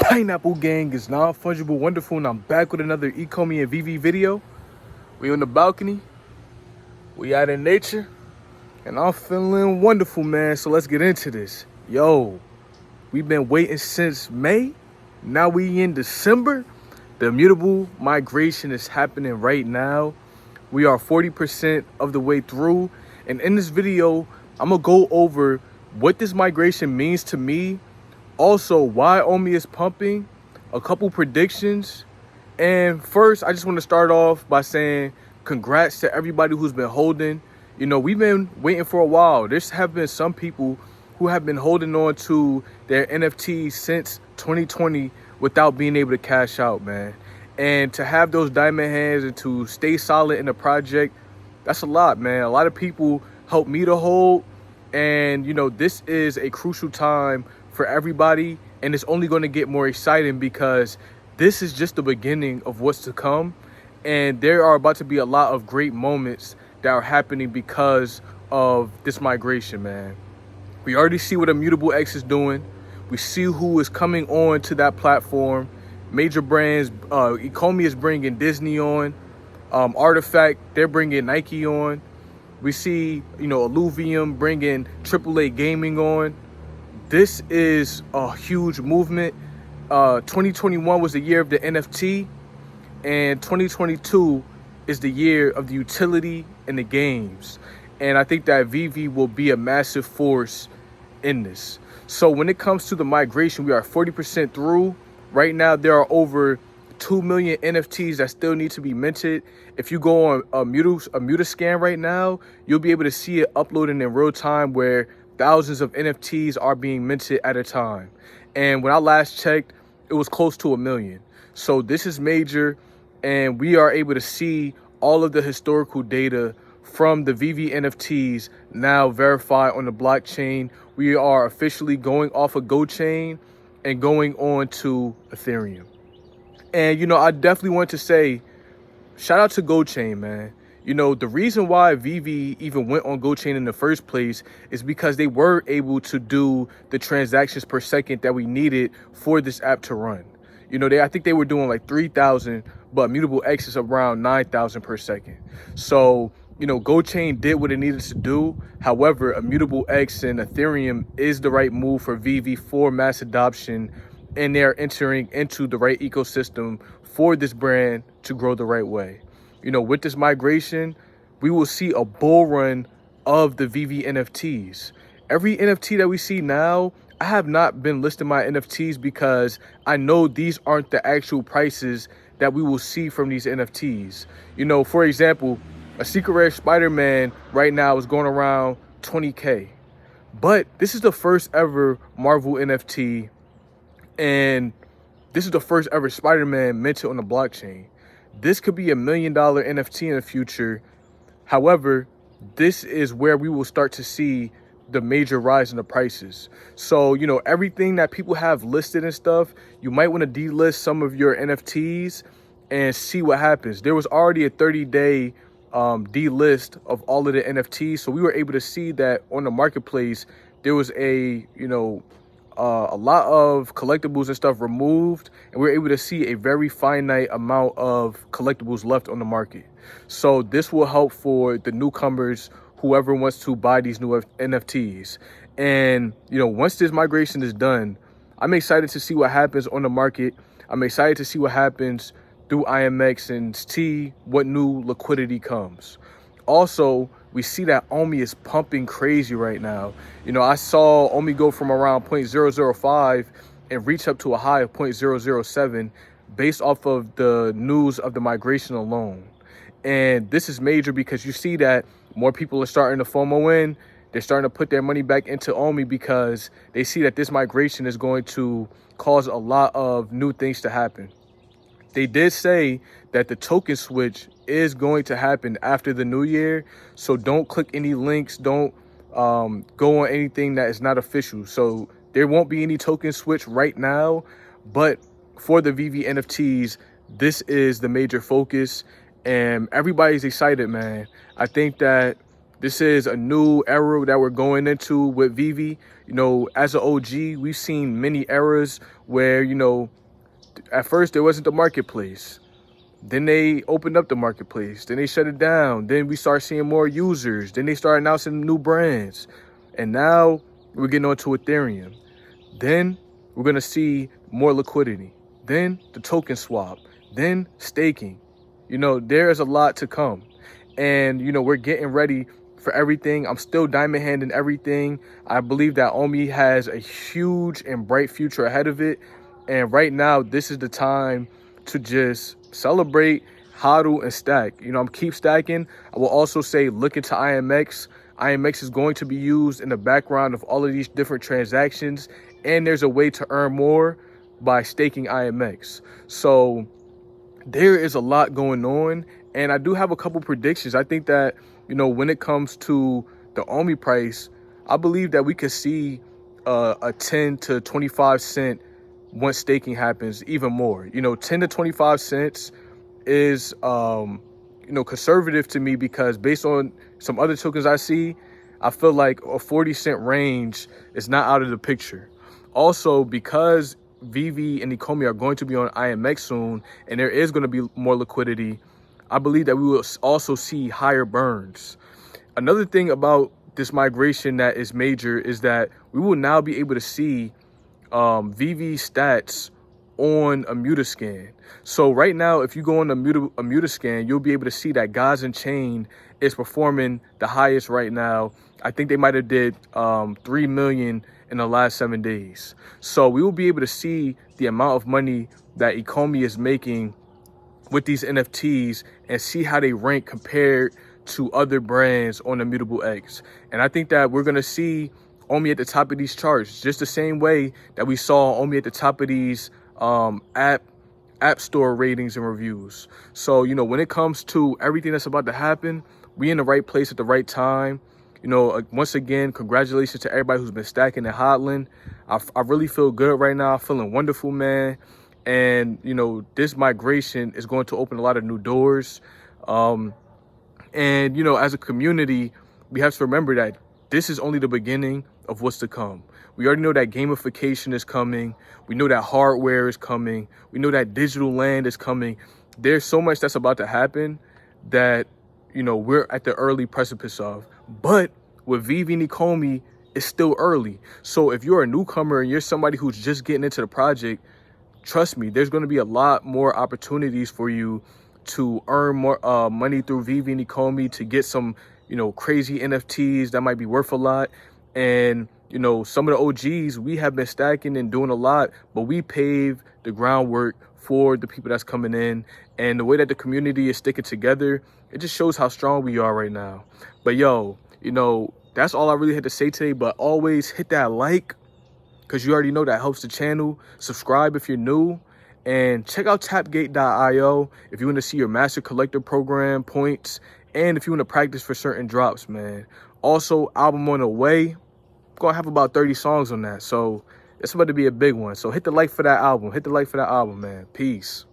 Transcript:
Pineapple Gang is non-fungible, wonderful, and I'm back with another Ecomi and VV video. We on the balcony, we out in nature, and I'm feeling wonderful, man. So let's get into this. Yo, we've been waiting since May. Now we in December. The immutable migration is happening right now. We are 40% of the way through. And in this video, I'm gonna go over what this migration means to me. Also, why Omi is pumping, a couple predictions. And first, I just want to start off by saying congrats to everybody who's been holding. You know, we've been waiting for a while. There have been some people who have been holding on to their NFTs since 2020 without being able to cash out, man. And to have those diamond hands and to stay solid in the project, that's a lot, man. A lot of people helped me to hold. And, you know, this is a crucial time for everybody. And it's only going to get more exciting because this is just the beginning of what's to come. And there are about to be a lot of great moments that are happening because of this migration, man. We already see what Immutable X is doing. We see who is coming on to that platform. Major brands, Ecomi is bringing Disney on. Artifact, they're bringing Nike on. We see, you know, Illuvium bringing AAA gaming on. This is a huge movement. 2021 was the year of the NFT, and 2022 is the year of the utility and the games. And I think that VV will be a massive force in this. So when it comes to the migration, we are 40% through. Right now, there are over 2 million NFTs that still need to be minted. If you go on a Mutascan right now, you'll be able to see it uploading in real time where thousands of NFTs are being minted at a time. And when I last checked, it was close to 1 million. So this is major, and we are able to see all of the historical data from the VV NFTs now verified on the blockchain. We are officially going off of GoChain and going on to Ethereum. And, you know, I definitely want to say, shout out to GoChain, man. You know, the reason why VV even went on GoChain in the first place is because they were able to do the transactions per second that we needed for this app to run. You know, I think they were doing like 3,000, but Immutable X is around 9,000 per second. So, you know, GoChain did what it needed to do. However, Immutable X and Ethereum is the right move for VV for mass adoption, and they're entering into the right ecosystem for this brand to grow the right way. You know, with this migration, we will see a bull run of the VV NFTs. Every NFT that we see now, I have not been listing my NFTs because I know these aren't the actual prices that we will see from these NFTs. You know, for example, a secret rare Spider-Man right now is going around 20K. But this is the first ever Marvel NFT, and this is the first ever Spider-Man minted on the blockchain. This could be $1 million NFT in the future. However, this is where we will start to see the major rise in the prices. So, you know, everything that people have listed and stuff, you might want to delist some of your NFTs and see what happens. There was already a 30-day delist of all of the NFTs. So we were able to see that on the marketplace, there was a lot of collectibles and stuff removed, and we were able to see a very finite amount of collectibles left on the market. So this will help for the newcomers, whoever wants to buy these new NFTs. And, you know, once this migration is done, I'm excited to see what happens on the market. I'm excited to see what happens through IMX and see what new liquidity comes. Also, we see that Omi is pumping crazy right now. You know, I saw Omi go from around 0.005 and reach up to a high of 0.007 based off of the news of the migration alone. And this is major because you see that more people are starting to FOMO in. They're starting to put their money back into Omi because they see that this migration is going to cause a lot of new things to happen. They did say that the token switch is going to happen after the new year. So don't click any links. Don't go on anything that is not official. So there won't be any token switch right now. But for the VV NFTs, this is the major focus. And everybody's excited, man. I think that This is a new era that we're going into with Vivi. You know, as an OG, we've seen many eras where, you know, at first there wasn't the marketplace. Then they opened up the marketplace. Then they shut it down. Then we start seeing more users. Then they start announcing new brands. And now we're getting onto Ethereum. Then we're going to see more liquidity. Then the token swap. Then staking. You know, there is a lot to come. And, you know, we're getting ready for everything. I'm still diamond handing everything. I believe that Omi has a huge and bright future ahead of it. And right now, this is the time to just celebrate, hodl, and stack. You know, I'm keep stacking. I will also say look into IMX. IMX is going to be used in the background of all of these different transactions. And there's a way to earn more by staking IMX. So there is a lot going on. And I do have a couple predictions. I think that, you know, when it comes to the Omi price, I believe that we could see a 10 to 25 cent once staking happens, even more. You know, 10 to 25 cents is, you know, conservative to me, because based on some other tokens I see, I feel like a 40-cent range is not out of the picture. Also, because Vivi and Ecomi are going to be on IMX soon, and there is going to be more liquidity, I believe that we will also see higher burns. Another thing about this migration that is major is that we will now be able to see VV stats on a Mutascan. So right now, if you go on a Mutascan, you'll be able to see that Guys and Chain is performing the highest right now. I think they might have did 3 million in the last 7 days. So we will be able to see the amount of money that Ecomi is making with these NFTs and see how they rank compared to other brands on Immutable X. And I think that we're going to see Omi at the top of these charts, just the same way that we saw Omi at the top of these app store ratings and reviews. So, you know, when it comes to everything that's about to happen, we in the right place at the right time. You know, once again, congratulations to everybody who's been stacking and hodling. I really feel good right now. I'm feeling wonderful, man. And, you know, this migration is going to open a lot of new doors. And, you know, as a community, we have to remember that this is only the beginning of what's to come. We already know that gamification is coming. We know that hardware is coming. We know that digital land is coming. There's so much that's about to happen that, you know, we're at the early precipice of. But with Vivi and Ecomi, it's still early. So if you're a newcomer and you're somebody who's just getting into the project, trust me, there's going to be a lot more opportunities for you to earn more money through Vivi and Ecomi, to get some, you know, crazy NFTs that might be worth a lot. And, you know, some of the OGs, we have been stacking and doing a lot, but we pave the groundwork for the people that's coming in. And the way that the community is sticking together, it just shows how strong we are right now. But yo, you know, that's all I really had to say today. But always hit that like, because you already know that helps the channel. Subscribe if you're new. And check out tapgate.io if you want to see your master collector program points, and if you want to practice for certain drops, man. Also, album on the way. I'm going to have about 30 songs on that. So it's about to be a big one. So hit the like for that album. Hit the like for that album, man. Peace.